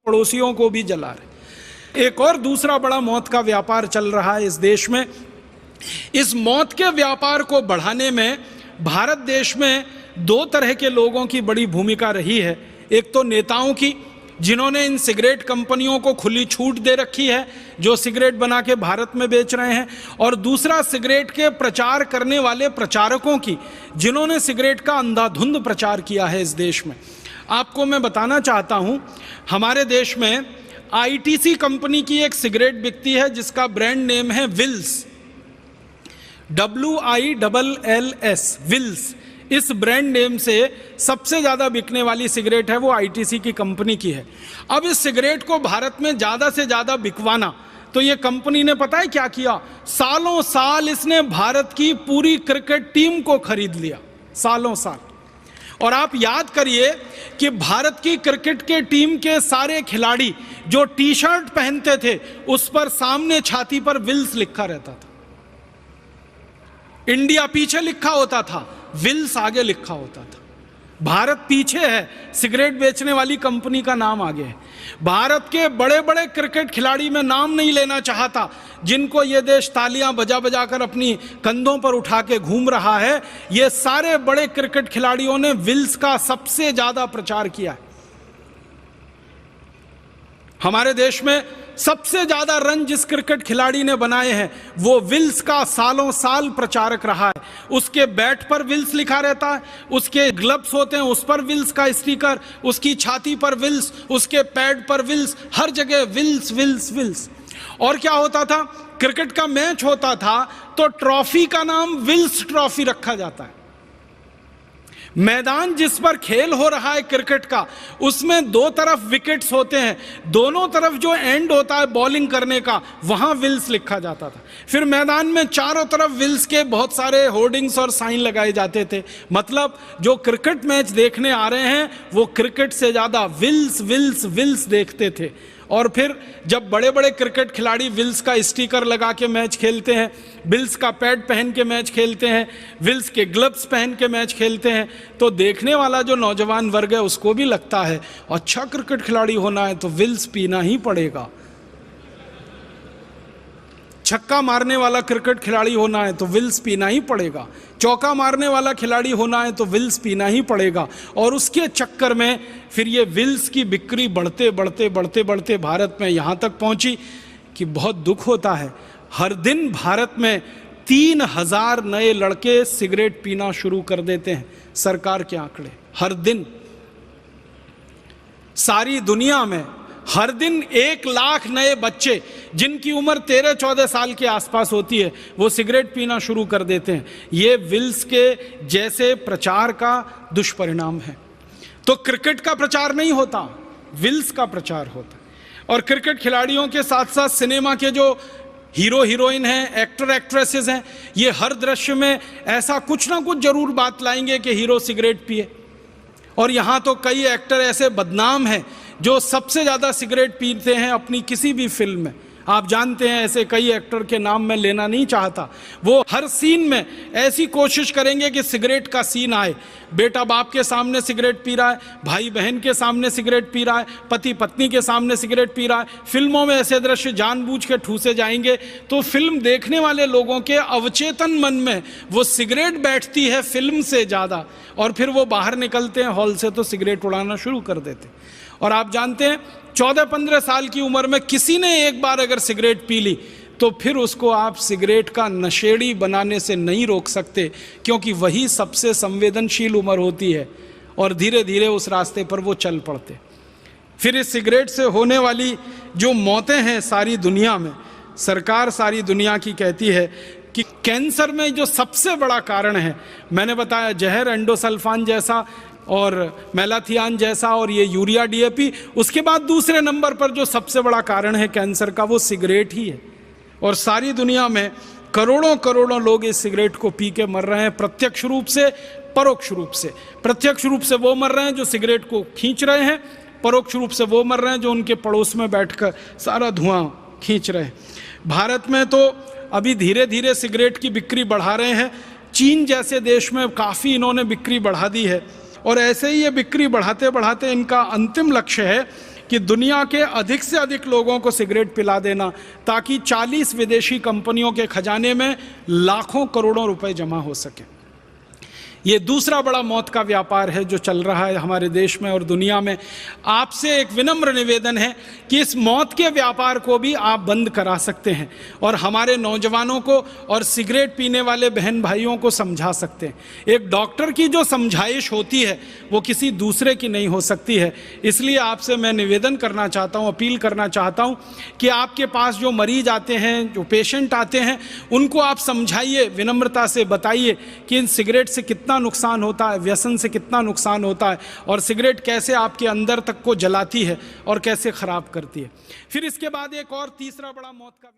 पड़ोसियों को भी जला रहे। एक और दूसरा बड़ा मौत का व्यापार चल रहा है इस देश में। इस मौत के व्यापार को बढ़ाने में भारत देश में दो तरह के लोगों की बड़ी भूमिका रही है। एक तो नेताओं की, जिन्होंने इन सिगरेट कंपनियों को खुली छूट दे रखी है, जो सिगरेट बना के भारत में बेच रहे हैं, और दूसरा सिगरेट के प्रचार करने वाले प्रचारकों की, जिन्होंने सिगरेट का अंधाधुंध प्रचार किया है इस देश में। आपको मैं बताना चाहता हूं, हमारे देश में आईटीसी कंपनी की एक सिगरेट बिकती है जिसका ब्रांड नेम है विल्स, WILLS, विल्स। इस ब्रांड नेम से सबसे ज़्यादा बिकने वाली सिगरेट है वो आईटीसी की कंपनी की है। अब इस सिगरेट को भारत में ज़्यादा से ज़्यादा बिकवाना, तो ये कंपनी ने पता है क्या किया? सालों साल इसने भारत की पूरी क्रिकेट टीम को खरीद लिया, सालों साल। और आप याद करिए कि भारत की क्रिकेट के टीम के सारे खिलाड़ी जो टी शर्ट पहनते थे उस पर सामने छाती पर विल्स लिखा रहता था। इंडिया पीछे लिखा होता था, विल्स आगे लिखा होता था। भारत पीछे है, सिगरेट बेचने वाली कंपनी का नाम आगे है। भारत के बड़े बड़े क्रिकेट खिलाड़ी, मैं नाम नहीं लेना चाहता, जिनको ये देश तालियां बजा बजा कर अपनी कंधों पर उठा के घूम रहा है, ये सारे बड़े क्रिकेट खिलाड़ियों ने विल्स का सबसे ज्यादा प्रचार किया है। हमारे देश में सबसे ज्यादा रन जिस क्रिकेट खिलाड़ी ने बनाए हैं वो विल्स का सालों साल प्रचारक रहा है। उसके बैट पर विल्स लिखा रहता है, उसके ग्लव्स होते हैं उस पर विल्स का स्टिकर, उसकी छाती पर विल्स, उसके पैड पर विल्स, हर जगह विल्स विल्स विल्स। और क्या होता था, क्रिकेट का मैच होता था तो ट्रॉफी का नाम विल्स ट्रॉफी रखा जाता है। मैदान जिस पर खेल हो रहा है क्रिकेट का, उसमें दो तरफ विकेट्स होते हैं, दोनों तरफ जो एंड होता है बॉलिंग करने का, वहां विल्स लिखा जाता था। फिर मैदान में चारों तरफ विल्स के बहुत सारे होर्डिंग्स और साइन लगाए जाते थे। मतलब जो क्रिकेट मैच देखने आ रहे हैं वो क्रिकेट से ज्यादा विल्स विल्स विल्स देखते थे। और फिर जब बड़े बड़े क्रिकेट खिलाड़ी विल्स का स्टिकर लगा के मैच खेलते हैं, विल्स का पैड पहन के मैच खेलते हैं, विल्स के ग्लव्स पहन के मैच खेलते हैं, तो देखने वाला जो नौजवान वर्ग है उसको भी लगता है अच्छा क्रिकेट खिलाड़ी होना है तो विल्स पीना ही पड़ेगा। छक्का मारने वाला क्रिकेट खिलाड़ी होना है तो विल्स पीना ही पड़ेगा, चौका मारने वाला खिलाड़ी होना है तो विल्स पीना ही पड़ेगा। और उसके चक्कर में फिर ये विल्स की बिक्री बढ़ते बढ़ते बढ़ते बढ़ते भारत में यहाँ तक पहुँची कि बहुत दुख होता है, हर दिन भारत में 3000 नए लड़के सिगरेट पीना शुरू कर देते हैं, सरकार के आंकड़े। हर दिन सारी दुनिया में हर दिन 1 लाख नए बच्चे जिनकी उम्र 13-14 साल के आसपास होती है वो सिगरेट पीना शुरू कर देते हैं। ये विल्स के जैसे प्रचार का दुष्परिणाम है। तो क्रिकेट का प्रचार नहीं होता, विल्स का प्रचार होता। और क्रिकेट खिलाड़ियों के साथ साथ सिनेमा के जो हीरो हीरोइन हैं, एक्टर एक्ट्रेसेस हैं, ये हर दृश्य में ऐसा कुछ ना कुछ जरूर बात लाएंगे कि हीरो सिगरेट पिए। और यहाँ तो कई एक्टर ऐसे बदनाम हैं जो सबसे ज़्यादा सिगरेट पीते हैं अपनी किसी भी फिल्म में। आप जानते हैं ऐसे कई एक्टर के नाम मैं लेना नहीं चाहता। वो हर सीन में ऐसी कोशिश करेंगे कि सिगरेट का सीन आए। बेटा बाप के सामने सिगरेट पी रहा है, भाई बहन के सामने सिगरेट पी रहा है, पति पत्नी के सामने सिगरेट पी रहा है। फिल्मों में ऐसे दृश्य जानबूझ के ठूसे जाएंगे तो फिल्म देखने वाले लोगों के अवचेतन मन में वो सिगरेट बैठती है फिल्म से ज़्यादा, और फिर वो बाहर निकलते हैं हॉल से तो सिगरेट उड़ाना शुरू कर देते। और आप जानते हैं 14-15 साल की उम्र में किसी ने एक बार अगर सिगरेट पी ली तो फिर उसको आप सिगरेट का नशेड़ी बनाने से नहीं रोक सकते, क्योंकि वही सबसे संवेदनशील उम्र होती है और धीरे धीरे उस रास्ते पर वो चल पड़ते। फिर इस सिगरेट से होने वाली जो मौतें हैं सारी दुनिया में, सरकार सारी दुनिया की कहती है कि कैंसर में जो सबसे बड़ा कारण है, मैंने बताया जहर, एंडोसल्फान जैसा और मेलाथियान जैसा और ये यूरिया DAP, उसके बाद दूसरे नंबर पर जो सबसे बड़ा कारण है कैंसर का वो सिगरेट ही है। और सारी दुनिया में करोड़ों करोड़ों लोग इस सिगरेट को पी के मर रहे हैं, प्रत्यक्ष रूप से परोक्ष रूप से। प्रत्यक्ष रूप से वो मर रहे हैं जो सिगरेट को खींच रहे हैं, परोक्ष रूप से वो मर रहे हैं जो उनके पड़ोस में बैठकर सारा धुआं खींच रहे हैं। भारत में तो अभी धीरे धीरे सिगरेट की बिक्री बढ़ा रहे हैं। चीन जैसे देश में काफ़ी इन्होंने बिक्री बढ़ा दी है और ऐसे ही ये बिक्री बढ़ाते बढ़ाते इनका अंतिम लक्ष्य है कि दुनिया के अधिक से अधिक लोगों को सिगरेट पिला देना, ताकि 40 विदेशी कंपनियों के खजाने में लाखों करोड़ों रुपए जमा हो सके। ये दूसरा बड़ा मौत का व्यापार है जो चल रहा है हमारे देश में और दुनिया में। आपसे एक विनम्र निवेदन है कि इस मौत के व्यापार को भी आप बंद करा सकते हैं और हमारे नौजवानों को और सिगरेट पीने वाले बहन भाइयों को समझा सकते हैं। एक डॉक्टर की जो समझाइश होती है वो किसी दूसरे की नहीं हो सकती है। इसलिए आपसे मैं निवेदन करना चाहता हूँ, अपील करना चाहता हूँ कि आपके पास जो मरीज आते हैं, जो पेशेंट आते हैं, उनको आप समझाइए, विनम्रता से बताइए कि इन सिगरेट से कितना नुकसान होता है, व्यसन से कितना नुकसान होता है और सिगरेट कैसे आपके अंदर तक को जलाती है और कैसे खराब करती है। फिर इसके बाद एक और तीसरा बड़ा मौत का